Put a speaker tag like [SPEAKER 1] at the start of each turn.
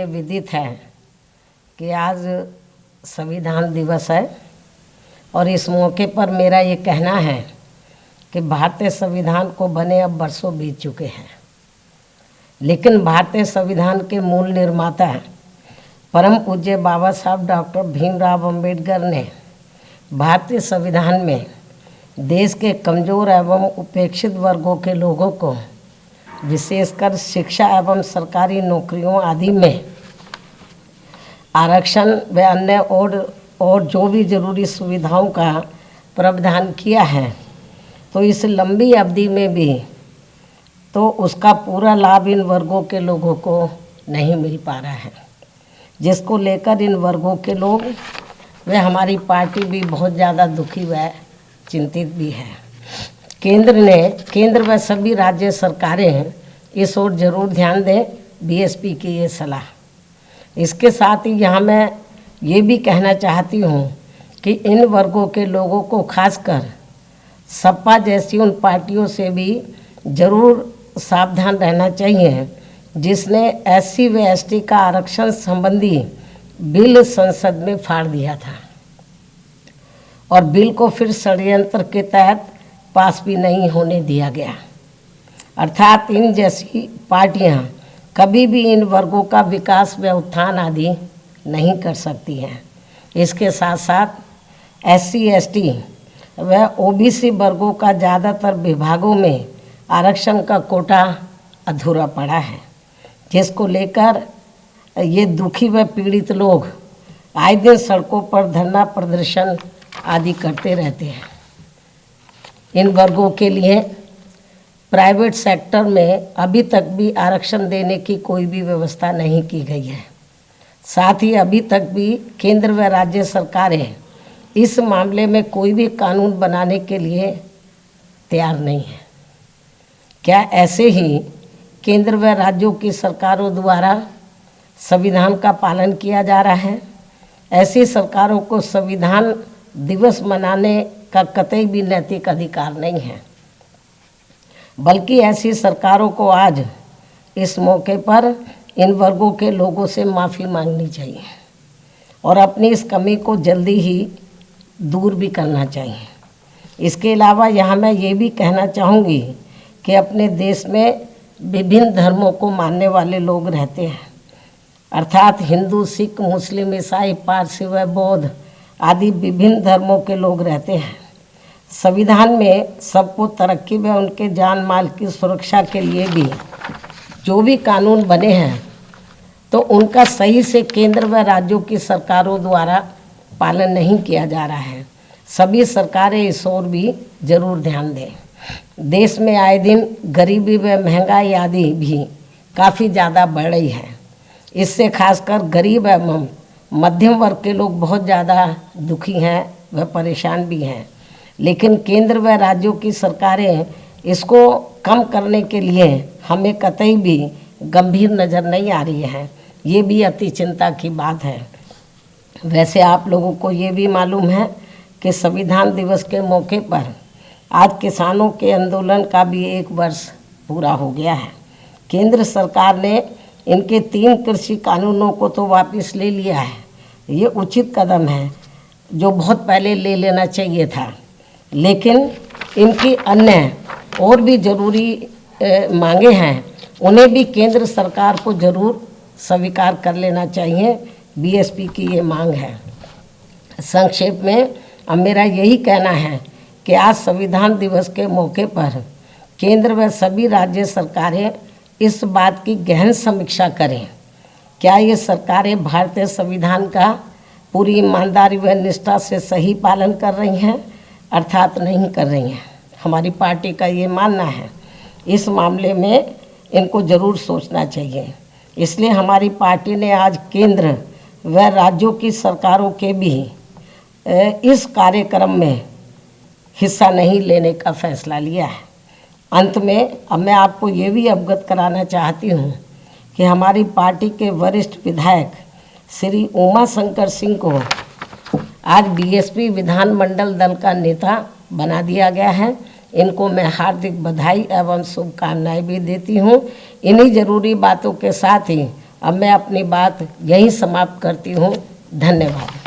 [SPEAKER 1] ये विदित है कि आज संविधान दिवस है और इस मौके पर मेरा ये कहना है कि भारतीय संविधान को बने अब बरसों बीत चुके हैं, लेकिन भारतीय संविधान के मूल निर्माता परम पूज्य बाबा साहब डॉक्टर भीमराव अंबेडकर ने भारतीय संविधान में देश के कमज़ोर एवं उपेक्षित वर्गों के लोगों को विशेषकर शिक्षा एवं सरकारी नौकरियों आदि में आरक्षण व अन्य और जो भी जरूरी सुविधाओं का प्रावधान किया है, तो इस लंबी अवधि में भी तो उसका पूरा लाभ इन वर्गों के लोगों को नहीं मिल पा रहा है, जिसको लेकर इन वर्गों के लोग व हमारी पार्टी भी बहुत ज़्यादा दुखी व चिंतित भी है। केंद्र व सभी राज्य सरकारें इस ओर जरूर ध्यान दें, बीएसपी की ये सलाह। इसके साथ ही यहाँ मैं ये भी कहना चाहती हूँ कि इन वर्गों के लोगों को खासकर सपा जैसी उन पार्टियों से भी ज़रूर सावधान रहना चाहिए जिसने एससी व एसटी का आरक्षण संबंधी बिल संसद में फाड़ दिया था और बिल को फिर षड्यंत्र के तहत पास भी नहीं होने दिया गया। अर्थात इन जैसी पार्टियां कभी भी इन वर्गों का विकास व उत्थान आदि नहीं कर सकती हैं। इसके साथ साथ एससी एसटी व ओबीसी वर्गों का ज़्यादातर विभागों में आरक्षण का कोटा अधूरा पड़ा है, जिसको लेकर ये दुखी व पीड़ित लोग आए दिन सड़कों पर धरना प्रदर्शन आदि करते रहते हैं। इन वर्गों के लिए प्राइवेट सेक्टर में अभी तक भी आरक्षण देने की कोई भी व्यवस्था नहीं की गई है। साथ ही अभी तक भी केंद्र व राज्य सरकारें इस मामले में कोई भी कानून बनाने के लिए तैयार नहीं है। क्या ऐसे ही केंद्र व राज्यों की सरकारों द्वारा संविधान का पालन किया जा रहा है? ऐसी सरकारों को संविधान दिवस मनाने का कतई भी नैतिक अधिकार नहीं है, बल्कि ऐसी सरकारों को आज इस मौके पर इन वर्गों के लोगों से माफ़ी मांगनी चाहिए और अपनी इस कमी को जल्दी ही दूर भी करना चाहिए। इसके अलावा यहाँ मैं ये भी कहना चाहूँगी कि अपने देश में विभिन्न धर्मों को मानने वाले लोग रहते हैं, अर्थात हिंदू, सिख, मुस्लिम, ईसाई, पारसी व बौद्ध आदि विभिन्न धर्मों के लोग रहते हैं। संविधान में सबको तरक्की व उनके जान माल की सुरक्षा के लिए भी जो भी कानून बने हैं, तो उनका सही से केंद्र व राज्यों की सरकारों द्वारा पालन नहीं किया जा रहा है। सभी सरकारें इस ओर भी जरूर ध्यान दें। देश में आए दिन गरीबी व महंगाई आदि भी काफ़ी ज़्यादा बढ़ रही है। इससे खासकर गरीब एवं मध्यम वर्ग के लोग बहुत ज़्यादा दुखी हैं व परेशान भी हैं, लेकिन केंद्र व राज्यों की सरकारें इसको कम करने के लिए हमें कतई भी गंभीर नज़र नहीं आ रही है। ये भी अति चिंता की बात है। वैसे आप लोगों को ये भी मालूम है कि संविधान दिवस के मौके पर आज किसानों के आंदोलन का भी 1 वर्ष पूरा हो गया है। केंद्र सरकार ने इनके 3 कृषि कानूनों को तो वापस ले लिया है। ये उचित कदम है जो बहुत पहले ले लेना चाहिए था, लेकिन इनकी अन्य और भी ज़रूरी मांगे हैं, उन्हें भी केंद्र सरकार को ज़रूर स्वीकार कर लेना चाहिए। बीएसपी की ये मांग है। संक्षेप में अब मेरा यही कहना है कि आज संविधान दिवस के मौके पर केंद्र व सभी राज्य सरकारें इस बात की गहन समीक्षा करें, क्या ये सरकारें भारतीय संविधान का पूरी ईमानदारी व निष्ठा से सही पालन कर रही हैं, अर्थात नहीं कर रही हैं। हमारी पार्टी का ये मानना है। इस मामले में इनको ज़रूर सोचना चाहिए। इसलिए हमारी पार्टी ने आज केंद्र व राज्यों की सरकारों के भी इस कार्यक्रम में हिस्सा नहीं लेने का फैसला लिया है। अंत में अब मैं आपको ये भी अवगत कराना चाहती हूँ कि हमारी पार्टी के वरिष्ठ विधायक श्री उमा शंकर सिंह को आज बीएसपी विधानमंडल दल का नेता बना दिया गया है। इनको मैं हार्दिक बधाई एवं शुभकामनाएं भी देती हूँ। इन्हीं ज़रूरी बातों के साथ ही अब मैं अपनी बात यहीं समाप्त करती हूँ। धन्यवाद।